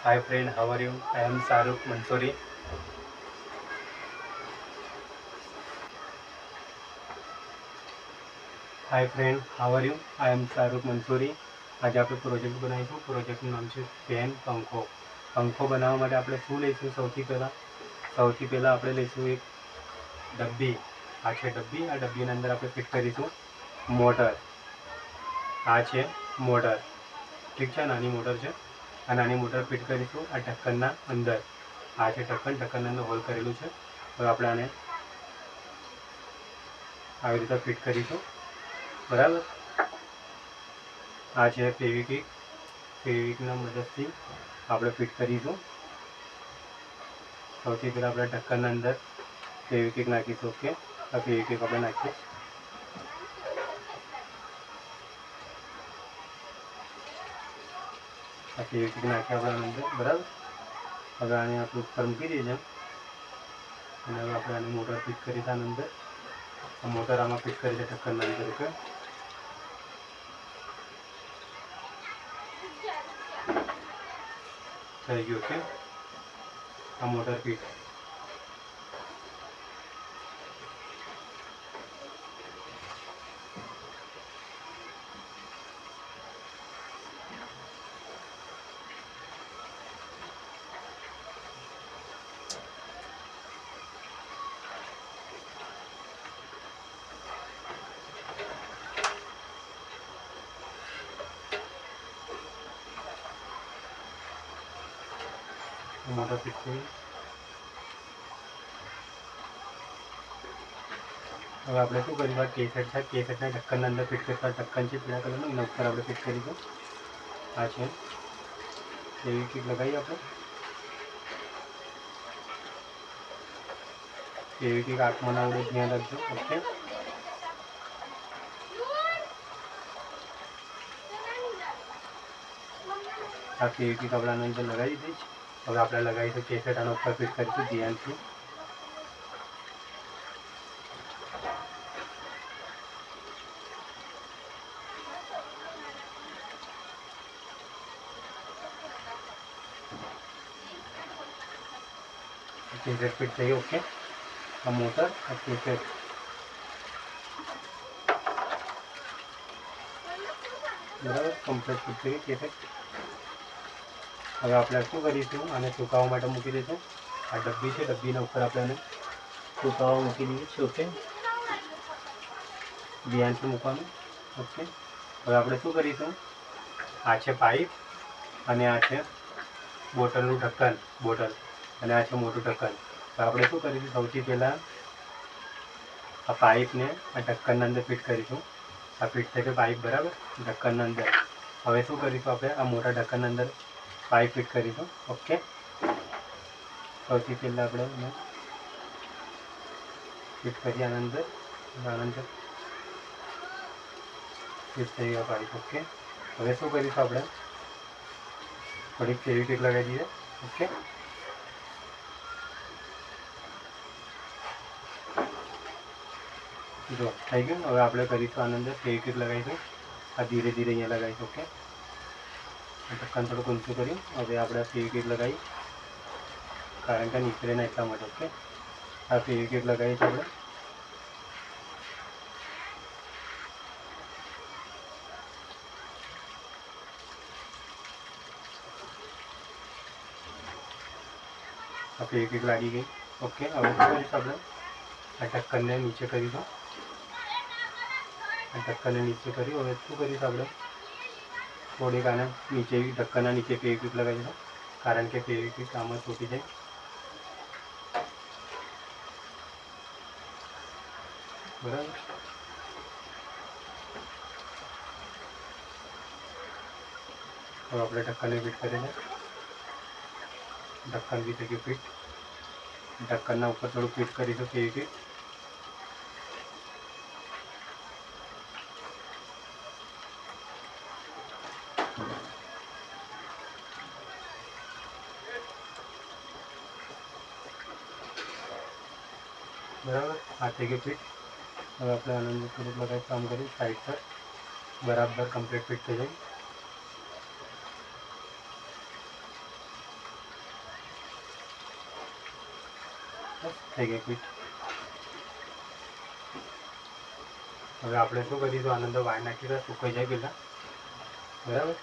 Hi friend, how are you? I am Shahrukh Mansoori. Hi friend, how are you? I am Shahrukh Mansoori. આજે આપણે project બનાવીશું. પ્રોજેક્ટનું નામ છે pen પંખો. પંખો બનાવવા માટે આપણે શું લઈશું? સૌથી પહેલાં આપણે લઈશું એક ડબ્બી. આ છે ડબ્બી. આ ડબ્બીના અંદર આપણે ફિટ કરીશું મોટર. આ છે મોટર, ઠીક છે, નાની મોટર છે. આ નાની મોટર ફિટ કરીશું આ ઢક્કનના અંદર. આ છે ઢક્કન, ઢક્કનના અંદર હોલ કરેલું છે. હવે આપણે આને આવી રીતે ફિટ કરીશું, બરાબર. આ છે ફેવિક્વિક. ફેવિક્વિકના મદદથી આપણે ફિટ કરીશું. સૌથી પહેલાં આપણે ઢક્કનના અંદર ફેવિક્વિક નાખીશું. ઓકે, આ ફેવિક્વિક આપણે નાખીએ. આ ફેવિક્વિક નાખીએ આપણે અંદર, બરાબર. હવે આને આપણે ઉપર મૂકી દઈએ અને હવે આપણે આની મોટર ફિટ કરી છે આની અંદર. આ મોટર આમાં ફિટ કરી છે ઢક્કનના અંદર. ઓકે, થઈ ગયું. ઓકે, આ મોટર ફિટ. મોટર ફિટ થઈ. હવે આપણે શું કરીશું? આ કેસેટ છે, કેસેટના ઢક્કનના અંદર ફિટ કરીશું. ઢક્કન છે પીળા કલરનું, એના ઉપર આપણે ફિટ કરીશું. આ છે એવી કીક લગાવીએ આપણે. એવી કીક આંખમાં ના ઉડે, ધ્યાન રાખજો. ઓકે, આ એવી કીક આપણે આના અંદર લગાવી દઈશ. હવે આપણે લગાવીશું કેસેટ, આના ઉપર ફિટ કરીશું ધ્યાનથી. કેસેટ ફિટ થઈ. ઓકે, આ મોટર, આ કેસેટ. બરાબર, કમ્પ્લીટ ફિટ થઈ કેસેટ. હવે આપણે શું કરીશું? આને સુકાવવા માટે મૂકી દઈશું. આ ડબ્બી છે, ડબ્બીના ઉપર આપણે આને સુકાવવા મૂકી દઈએ છીએ. ઓકે, ધ્યાનથી મૂકવાનું. ઓકે, હવે આપણે શું કરીશું? આ છે પાઇપ અને આ છે બોટલનું ઢક્કન, બોટલ, અને આ છે મોટું ઢક્કન. તો આપણે શું કરીશું? સૌથી પહેલાં આ પાઇપને આ ઢક્કનના અંદર ફિટ કરીશું. આ ફિટ થઈ ગયો પાઇપ, બરાબર, ઢક્કનના અંદર. હવે શું કરીશું? આપણે આ મોટા ઢક્કનના અંદર પાઇપ ફિટ કરીશું. ઓકે, સૌથી પહેલાં આપણે એને ફિટ કરીએ આના અંદર. ફિટ થઈ ગયો પાઇપ. ઓકે, હવે શું કરીશું? આપણે થોડીક ફેવિક્વિક લગાવી દઈએ. ઓકે, જો થઈ ગયું. હવે આપણે કરીશું આના અંદર ફેવિક્વિક લગાવીશું. આ ધીરે ધીરે અહીંયા લગાવીશું. ઓકે, ઢક્કન થોડુંક ઊંચું કર્યું. હવે આપણે ફેવિક્વિક લગાવી, કારણ કે નીકળે ના એટલા માટે. ઓકે, આ ફેવિક્વિક લગાવીશું આપણે. આ ફેવિક્વિક લાગી ગઈ. ઓકે, હવે શું કરીશું? આપણે આ ઢક્કનને નીચે કરીશું. આ ઢક્કનને નીચે કર્યું. હવે શું કરીશું? આપણે થોડીક આને નીચે, ઢક્કનના નીચે ફેવિક્વિક લગાવીશું, કારણ કે ફેવિક્વિક આમાં તૂટી જાય. બરાબર, હવે આપણે ઢક્કનને ફિટ કરીને, ઢક્કન બી થઈ ગયું ફિટ. ઢક્કનના ઉપર થોડું ફિટ કરીશું ફેવિક્વિક. બરાબર, આ થઈ ગયું ફિટ. હવે આપણે આનંદ થોડુંક લગાવી કામ કરી સાઈડ પર, બરાબર કમ્પ્લીટ ફિટ થઈ જાય. બસ થઈ ગઈ ફિટ. હવે આપણે શું કરીશું, આની અંદર વાયર નાખી દઈએ, સુકાઈ જાય પહેલાં. બરાબર,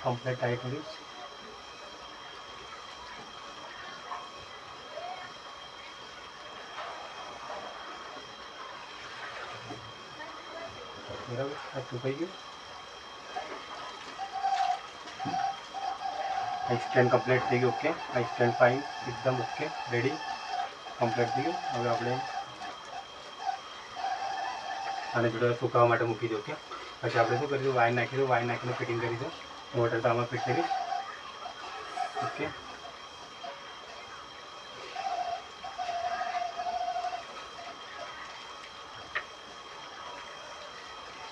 કમ્પ્લીટ ટાઈટ કરીશ. બરાબર, આ સુકાઈ ગયું. આ સ્ટેન્ડ કમ્પ્લીટ થઈ ગયું. ઓકે, આ સ્ટેન્ડ ફાઇન, એકદમ ઓકે, રેડી, કમ્પ્લીટ થઈ ગયું. હવે આપણે આને જોડે સુકાવવા માટે મૂકી દો. ઓકે, પછી આપણે શું કરીશું, વાયર નાખીશું, વાયર નાખીને ફિટિંગ કરીશું. મોટર તો આમાં ફિટ કરીશ. ઓકે,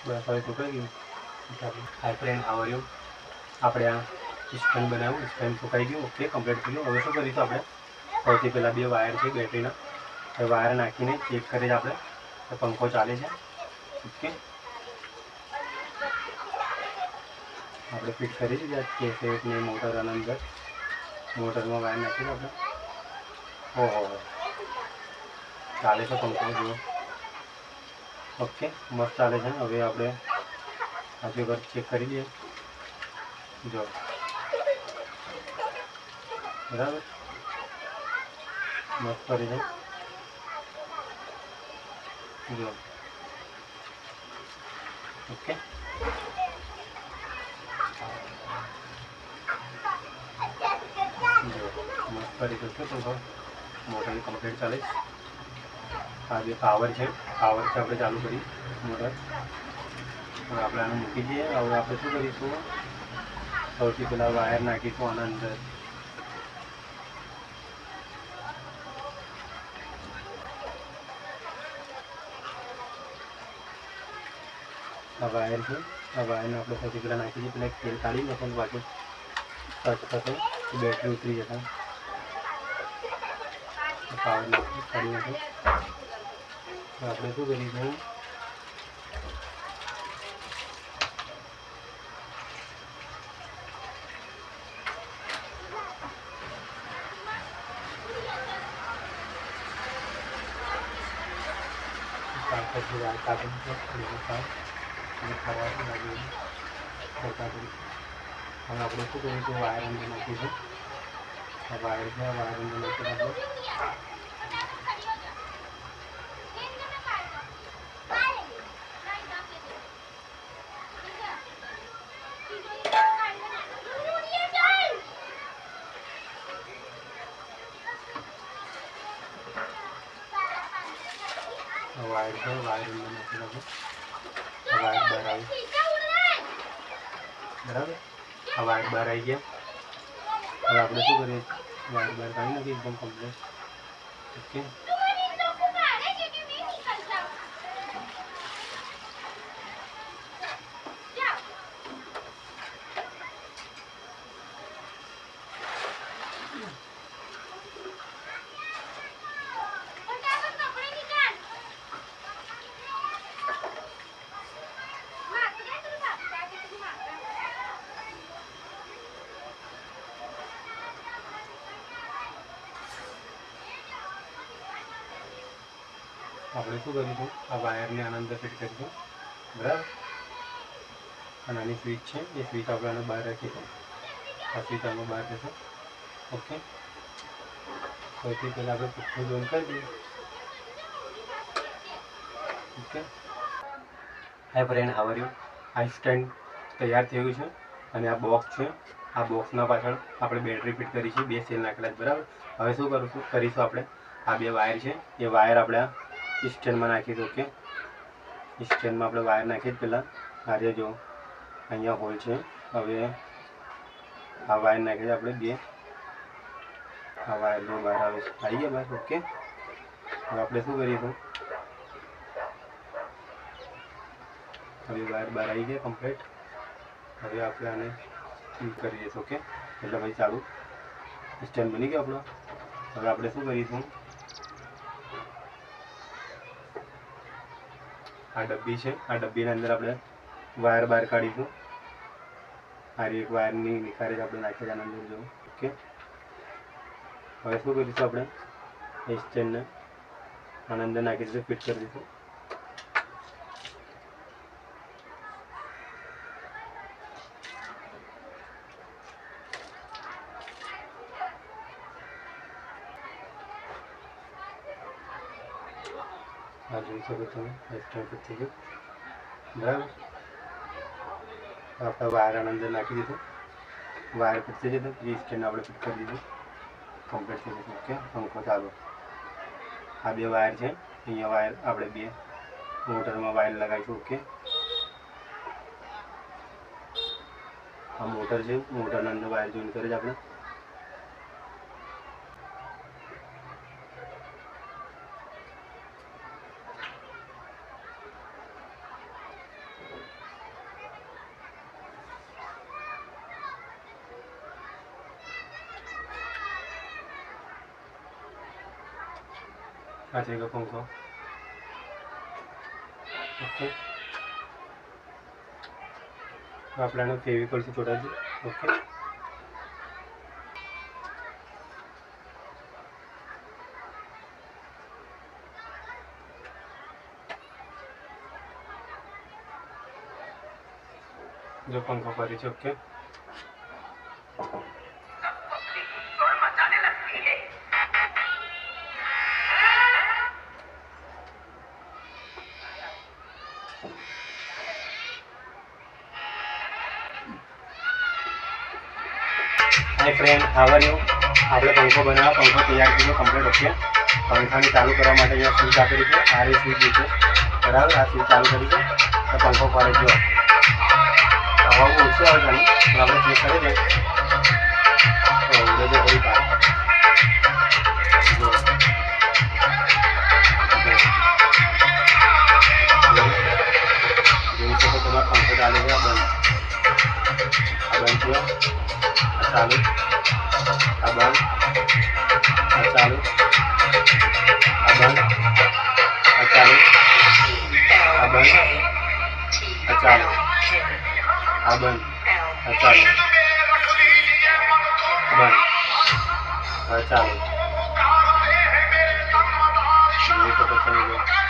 બસ હવે સુકાઈ ગયું. Hi friend, how are you? આપણે આ સ્ટેન્ડ બનાવ્યું, સ્ટેન્ડ સુકાઈ ગયું. ઓકે, કમ્પ્લીટ થઈ ગયું. હવે શું કરીશું, આપણે સૌથી પહેલાં 2 વાયર છે બેટરીના, એ વાયર નાખીને ચેક કરીએ આપણે તો પંખો ચાલે છે. ઓકે, આપણે ફિટ કરી દીધા કેસેટની મોટર અંદર. મોટરમાં વાયર નાખીને આપણે ઓહો ચાલે છે પંખો, જુઓ. ઓકે, મસ્ત ચાલે છે. હવે આપણે હજુ વખત ચેક કરી દઈએ. જો બરાબર, મસ્ત કરી છે. જો ઓકે, જો મસ્ત કરી દો છે પંખો. મોટર કમ્પ્લીટ ચાલે છે. આ જે પાવર છે, પાવરથી આપણે ચાલુ કરી મોટર. હવે આપણે આને મૂકી દઈએ. હવે આપણે શું કરીશું, સૌથી પહેલાં વાયર નાખીશું આના અંદર. આ વાયર છે, આ વાયરને આપણે સૌથી પહેલાં નાખી દઈએ. પહેલાં તેલ કાઢી નાખો, બાકી ટચ થશે તો બેટરી ઉતરી જશે. પાવર નાખી કાઢી નાખો. આપણે શું કરીશું, હવે આપણે શું કરીશું, વાયર અંદર નાખીશું. આ વાયર છે, વાયર અંદર નાખીને આપણે વાયર છે, વાયર અંદર નાખીને આપણે વાયર બહાર આવી. બરાબર, આ વાયર બહાર આવી ગયા. હવે આપણે શું કરીએ, વાયર બહાર કાઢી નાખીએ એકદમ કમ્પ્લીટ. ઓકે, આપણે શું કરીશું, આ વાયરને આના અંદર ફિટ કરીશું. બરાબર, અને આની સ્વિચ છે, એ સ્વિચ આપણે આને બહાર રાખીશું. આ સ્વિચ આમાં બહાર રહેશે. ઓકે, સૌથી પહેલાં આપણે પંખો બંધ કરી દઈએ. Okay, hi friend, how are you? આ સ્ટેન્ડ તૈયાર થયું છે અને આ બોક્સ છે. આ બોક્સના પાછળ આપણે બેટરી ફિટ કરી છે, 2 સેલ નાખેલા છે. બરાબર, હવે શું કરીશું આપણે, આ 2 વાયર છે, એ વાયર આપણે સ્ટેન્ડમાં નાખીશું. ઓકે, સ્ટેન્ડમાં આપણે વાયર નાખી પહેલાં આજે જો અહીંયા હોલ છે. હવે આ વાયર નાખી આપણે 2, આ વાયર જો બહાર આવે છે, આવી ગયા બહાર. ઓકે, હવે આપણે શું કરીશું, હવે વાયર બહાર આવી ગયા કમ્પ્લીટ. હવે આપણે આને ફિટ કરી દઈશું. ઓકે, એટલે ભાઈ ચાલુ સ્ટેન્ડ બની ગયો આપણો. હવે આપણે શું કરીશું, આ ડબ્બી છે, આ ડબ્બીના અંદર આપણે વાયર બહાર કાઢીશું. આ એક વાયરની નિખારે આપણે નાખી આના અંદર જો. Okay, okay. હવે શું કરીશું આપણે એ સ્ટેન્ડને આના અંદર નાખી દઈશું, ફિટ કરી દઈશું. આ જોઈ શકો તમે સ્ટેન્ડ ફિટ થઈ ગયું. બરાબર, આપણે વાયર આના અંદર નાખી દીધું, વાયર ફિટ થઈ જતું, એ સ્ટેન્ડ આપણે ફિટ કરી દીધું, કમ્પ્લીટ થઈ જતું. ઓકે, પંખો ચાલુ. આ બે વાયર છે, અહીંયા વાયર આપણે બે મોટરમાં વાયર લગાવીશું. ઓકે, આ મોટર છે, મોટરના અંદર વાયર જોઈન કરે છે આપણે. આ છે કે પંખો. ઓકે, આપણે આને ફેવિકોલથી ચોટાડી. ઓકે, જો પંખો ફરી છે. Okay, hi friend, how are you? આપણે પંખો બનાવ્યો, પંખો તૈયાર કર્યો કમ્પ્લીટ. ઓકે, પંખાને ચાલુ કરવા માટે અહીંયા સ્વિચ આપેલી છે, આ સ્વિચ છે. બરાબર, આ સ્વિચ ચાલુ કરી છે તો પંખો ફરે. જો હવા ઓછી આવે છે, પણ આપણે ચેક કરી દઈએ તો ઉડે થોડી પાર. જોઈ શકો તમારા પંખો ચાલે છે. આ બંધ થયો, આ ચાલુ, આ બંધ, આ ચાલુ, આ બંધ, આ ચાલુ, આ બંધ, આ ચાલુ, આ બંધ, આ ચાલુ, બંધ, આ ચાલુ. જોઈ શકો તમે.